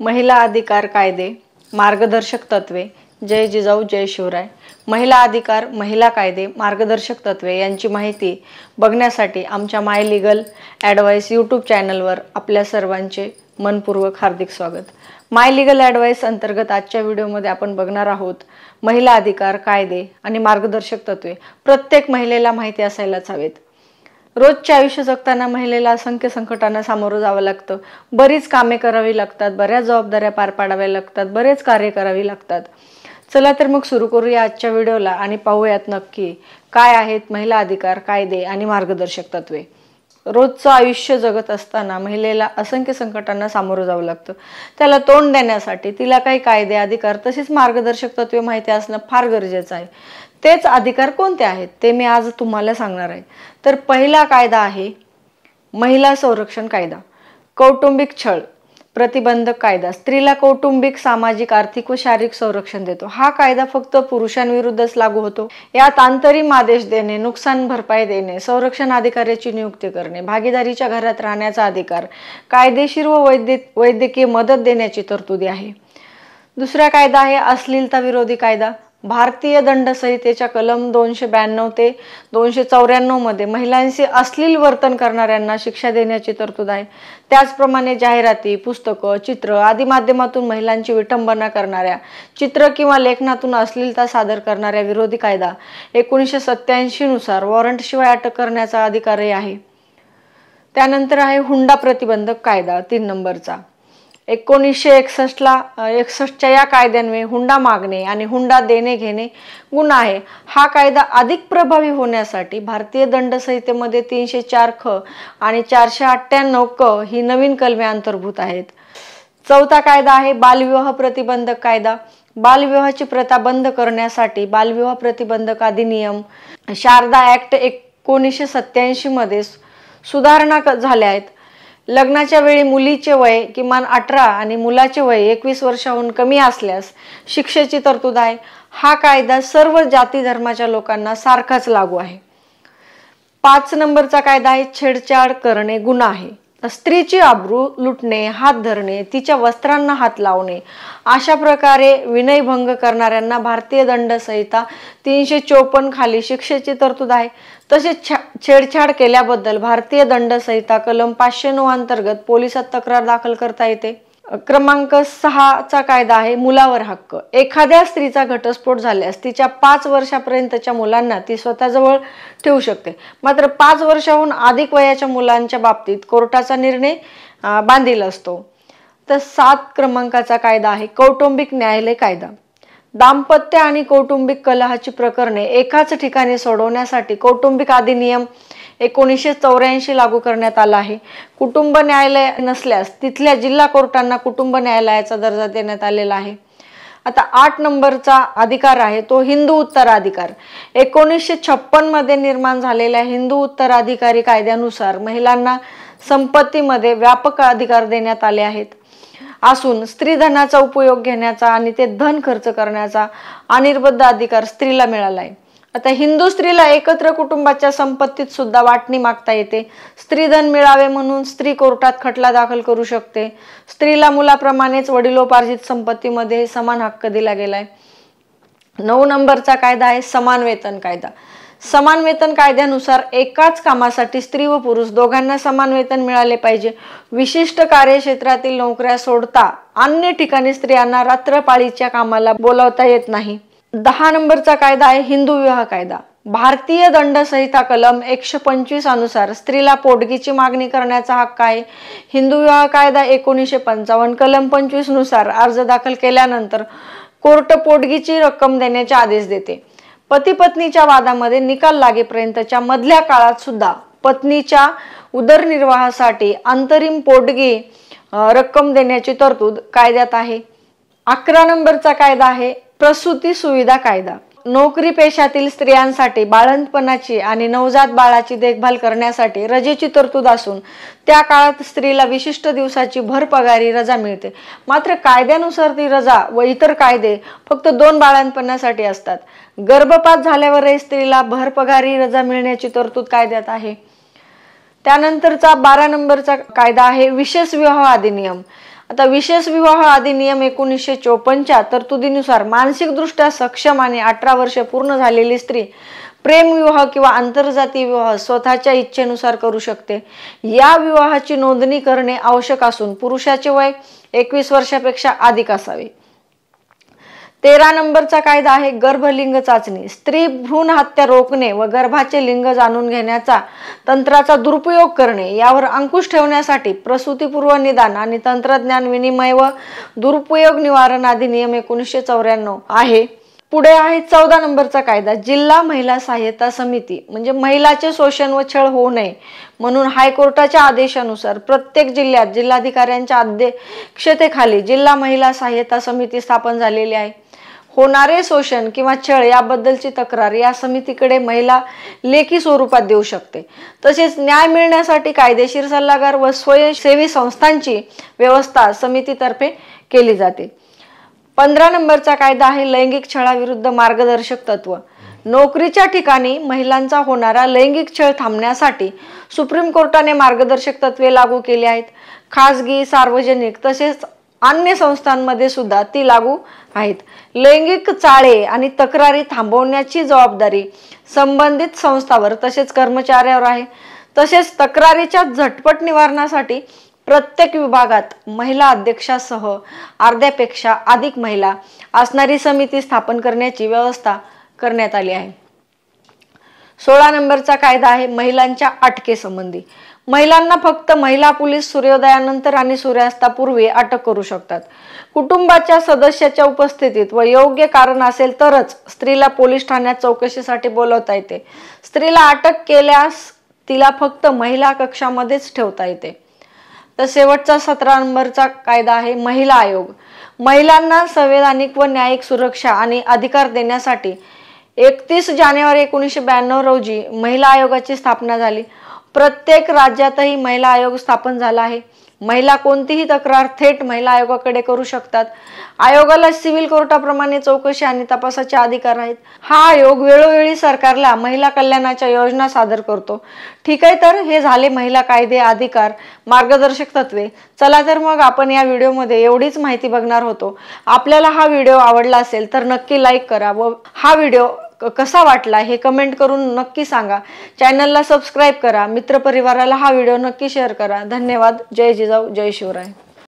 महिला अधिकार कायदे, मार्गदर्शक तत्वे, जय जिजाऊ जय शिवराय. महिला अधिकार, महिला कायदे, मार्गदर्शक तत्वे यांची माहिती बघण्यासाठी आमच्या माय लीगल ॲडवाइस यूट्यूब चॅनलवर आपल्या सर्वांचे मनपूर्वक हार्दिक स्वागत. माय लीगल ॲडवाइस अंतर्गत आजच्या व्हिडिओमध्ये आपण बघणार आहोत महिला अधिकार कायदे आणि मार्गदर्शक तत्वे. प्रत्येक महिलेला माहिती असायलाच हवेत. रोजचे आयुष्य जगताना महिलेला असंख्य संकटांना सामोरं जावं लागतं. बरीच कामे करावी लागतात, बऱ्याच जबाबदाऱ्या पार पाडाव्या लागतात, बरेच कार्य करावी लागतात. चला तर मग सुरू करूया आजच्या व्हिडिओला आणि पाहूयात नक्की काय आहेत महिला अधिकार कायदे आणि मार्गदर्शक तत्वे. रोजचं आयुष्य जगत असताना महिलेला असंख्य संकटांना सामोरं जावं लागतं. त्याला तोंड देण्यासाठी तिला काही कायदे, अधिकार तसेच मार्गदर्शक तत्वे माहिती असणं फार गरजेचं आहे. तेच अधिकार कोणते आहेत ते मी आज तुम्हाला सांगणार आहे. तर पहिला कायदा आहे महिला संरक्षण कायदा. कौटुंबिक छळ प्रतिबंधक कायदा स्त्रीला कौटुंबिक, सामाजिक, आर्थिक व शारीरिक संरक्षण देतो. हा कायदा फक्त पुरुषांविरुद्धच लागू होतो. यात अंतरिम आदेश देणे, नुकसान भरपाई देणे, संरक्षण अधिकाऱ्याची नियुक्ती करणे, भागीदारीच्या घरात राहण्याचा अधिकार, कायदेशीर व वैद्यकीय मदत देण्याची तरतुदी आहे. दुसरा कायदा आहे अश्लीलता विरोधी कायदा. भारतीय दंड संहितेच्या कलम 292 ते 294 मध्ये महिलांशी अश्लील वर्तन करणाऱ्यांना शिक्षा देण्याची तरतूद आहे. त्याचप्रमाणे जाहिराती, पुस्तकं, चित्र आदी माध्यमातून महिलांची विटंबना करणाऱ्या, चित्र किंवा लेखनातून अश्लीलता सादर करणाऱ्या विरोधी कायदा 1987 नुसार वॉरंटशिवाय अटक करण्याचा अधिकारही आहे. त्यानंतर आहे हुंडा प्रतिबंधक कायदा 3 नंबरचा. 1961च्या या कायद्यान्वये हुंडा मागणे आणि हुंडा देणे घेणे गुन्हा आहे. हा कायदा अधिक प्रभावी होण्यासाठी भारतीय दंड संहितेमध्ये 304 ख आणि 498 क ही नवीन कलमे अंतर्भूत आहेत. चौथा कायदा आहे बालविवाह प्रतिबंधक कायदा. बालविवाहाची प्रथा बंद करण्यासाठी बालविवाह प्रतिबंधक अधिनियम, शारदा ॲक्ट 1987 मध्ये सुधारणा झाल्या आहेत. लग्नाच्या वेळी मुलीचे वय किमान 18 आणि मुलाचे वय 21 वर्षांहून कमी असल्यास शिक्षेची तरतूद आहे. हा कायदा सर्व जाती धर्माच्या लोकांना सारखाच लागू आहे. 5 नंबरचा कायदा आहे छेडछाड करणे गुन्हा आहे. स्त्रीची आबरू लुटणे, हात धरणे, तिच्या वस्त्रांना हात लावणे अशा प्रकारे विनयभंग करणाऱ्यांना भारतीय दंड संहिता 354 खाली शिक्षेची तरतूद आहे. तसेच छेडछाड केल्याबद्दल भारतीय दंड संहिता कलम 509 अंतर्गत पोलिसात तक्रार दाखल करता येते. क्रमांक 6चा कायदा आहे मुलावर हक्क. एखाद्या स्त्रीचा घटस्फोट झाल्यास तिच्या 5 वर्षापर्यंतच्या मुलांना ती स्वतःजवळ ठेवू शकते. मात्र 5 वर्षाहून अधिक वयाच्या मुलांच्या बाबतीत कोर्टाचा निर्णय बांधील असतो. तर 7 क्रमांकाचा कायदा आहे कौटुंबिक न्यायालय कायदा. दाम्पत्य आणि कौटुंबिक कलहाची प्रकरणे एकाच ठिकाणी सोडवण्यासाठी कौटुंबिक अधिनियम 1984 लागू करण्यात आला आहे. कुटुंब न्यायालय नसल्यास तिथल्या जिल्हा कोर्टांना कुटुंब न्यायालयाचा दर्जा देण्यात आलेला आहे. आता 8 नंबरचा अधिकार आहे तो हिंदू उत्तराधिकार. 1956 मध्ये निर्माण झालेल्या हिंदू उत्तराधिकारी कायद्यानुसार महिलांना संपत्तीमध्ये व्यापक अधिकार देण्यात आले आहेत असून स्त्रीधनाचा उपयोग घेण्याचा आणि ते धन खर्च करण्याचा अनिर्बंध अधिकार स्त्रीला मिळाला आहे. आता हिंदू स्त्रीला एकत्र कुटुंबाच्या संपत्तीत सुद्धा वाटणी मागता येते. स्त्रीधन मिळावे म्हणून स्त्री कोर्टात खटला दाखल करू शकते. स्त्रीला मुलाप्रमाणेच वडिलोपार्जित संपत्तीमध्ये समान हक्क दिला गेलाय. 9 नंबरचा कायदा आहे समान वेतन कायदा. समान वेतन कायद्यानुसार एकाच कामासाठी स्त्री व पुरुष दोघांना समान वेतन मिळाले पाहिजे. विशिष्ट कार्यक्षेत्रातील नोकऱ्या सोडता अन्य ठिकाणी स्त्रियांना रात्रपाळीच्या कामाला बोलावता येत नाही. 10 नंबरचा कायदा आहे हिंदू विवाह कायदा. भारतीय दंड संहिता कलम 125 अनुसार स्त्रीला पोटगीची मागणी करण्याचा हक्क आहे. हिंदू विवाह कायदा 1955 कलम 25 नुसार अर्ज दाखल केल्यानंतर कोर्ट पोटगीची रक्कम देण्याचे आदेश देते. पती पत्नीच्या वादामध्ये निकाल लागेपर्यंतच्या मधल्या काळात सुद्धा पत्नीच्या उदरनिर्वाहासाठी अंतरिम पोटगी रक्कम देण्याची तरतूद कायद्यात आहे. 11 नंबरचा कायदा आहे प्रसूती सुविधा कायदा. नोकरी पेशातील स्त्रियांसाठी बाळंतपणाची आणि नवजात बाळाची देखभाल करण्यासाठी रजेची तरतूद असून त्या काळात स्त्रीला विशिष्ट दिवसाची भरपगारी रजा मिळते. मात्र कायद्यानुसार ती रजा व इतर कायदे फक्त 2 बाळंतपणासाठी असतात. गर्भपात झाल्यावरही स्त्रीला भरपगारी रजा मिळण्याची तरतूद कायद्यात आहे. त्यानंतरचा 12 नंबरचा कायदा आहे विशेष विवाह अधिनियम. आता विशेष विवाह अधिनियम 1954च्या तरतुदीनुसार मानसिकदृष्ट्या सक्षम आणि 18 वर्ष पूर्ण झालेली स्त्री प्रेमविवाह किंवा आंतरजातीय विवाह स्वतःच्या इच्छेनुसार करू शकते। या विवाहाची नोंदणी करणे आवश्यक असून पुरुषाचे वय 21 वर्षापेक्षा अधिक असावे। 13 नंबरचा कायदा आहे गर्भलिंग चाचणी। स्त्री भ्रूण हत्या रोखणे व गर्भाचे लिंग जाणून घेण्याचा तंत्राचा दुरुपयोग करणे यावर अंकुश ठेवण्यासाठी प्रसूतीपूर्व निदान आणि तंत्रज्ञान विनिमय व दुरुपयोग निवारण अधिनियम 1994 आहे। पुढे आहे 14 नंबरचा कायदा जिल्हा महिला सहायता समिती। म्हणजे महिलाचे शोषण व छळ होऊ नये म्हणून हायकोर्टाच्या आदेशानुसार प्रत्येक जिल्ह्यात जिल्हाधिकाऱ्यांच्या अध्यक्षतेखाली जिल्हा महिला सहायता समिती स्थापन झालेली आहे। होणारे शोषण किंवा छळ याबद्दलची तक्रार या समितीकडे महिला लेखी स्वरूपात देऊ शकते। तसेच न्याय मिळण्यासाठी कायदेशीर सल्लागार व स्वयंसेवी संस्थांची व्यवस्था समितीतर्फे केली जाते। 15 नंबरचा कायदा आहे लैंगिक छळाविरुद्ध मार्गदर्शक तत्व। नोकरीच्या ठिकाणी महिलांचा होणारा लैंगिक छळ थांबण्यासाठी सुप्रीम कोर्टाने मार्गदर्शक तत्वे लागू केली आहेत। खासगी, सार्वजनिक तसेच अन्य संस्थांमध्ये सुद्धा ती लागू आहेत। लैंगिक चाळे आणि तक्रारी थांबवण्याची जबाबदारी संबंधित संस्थांवर तसेच कर्मचाऱ्यावर आहे। तसेच तक्रारीच्या झटपट निवारणासाठी प्रत्येक विभागात महिला अध्यक्षासह अर्ध्यापेक्षा अधिक महिला असणारी समिती स्थापन करण्याची व्यवस्था करण्यात आली आहे। 16 नंबरचा कायदा आहे महिलांच्या अटकेसंबंधी। महिलांना फक्त महिला पोलीस सूर्योदयानंतर आणि सूर्यास्तापूर्वी अटक करू शकतात। कुटुंबाच्या सदस्याच्या उपस्थितीत व योग्य कारण असेल तरच स्त्रीला पोलीस ठाण्यात चौकशीसाठी बोलवता येते। स्त्रीला अटक केल्यास तिला फक्त महिला कक्षामध्येच ठेवता येते। तर शेवटचा 17 नंबरचा कायदा आहे महिला आयोग। महिलांना संवैधानिक व न्यायिक सुरक्षा आणि अधिकार देण्यासाठी 31 जानेवारी 1992 रोजी महिला आयोगाची स्थापना झाली। प्रत्येक राज्यातही महिला आयोग स्थापन झाला आहे। महिला कोणतीही तक्रार थेट महिला आयोगाकडे करू शकतात। आयोगाला सिव्हिल कोर्टाप्रमाणे चौकशी आणि तपासाचे अधिकार आहेत। हा आयोग वेळोवेळी सरकारला महिला कल्याणाच्या योजना सादर करतो। ठीक आहे, तर हे झाले महिला कायदे, अधिकार, मार्गदर्शक तत्वे। चला तर मग आपण या व्हिडिओमध्ये एवढीच माहिती बघणार होतो। आपल्याला हा व्हिडिओ आवडला असेल तर नक्की लाईक करा व हा व्हिडिओ कसा वाटला हे कमेंट करून नक्की सांगा। चॅनलला सबस्क्राईब करा, मित्रपरिवाराला हा व्हिडिओ नक्की शेअर करा। धन्यवाद। जय जिजाऊ, जय शिवराय।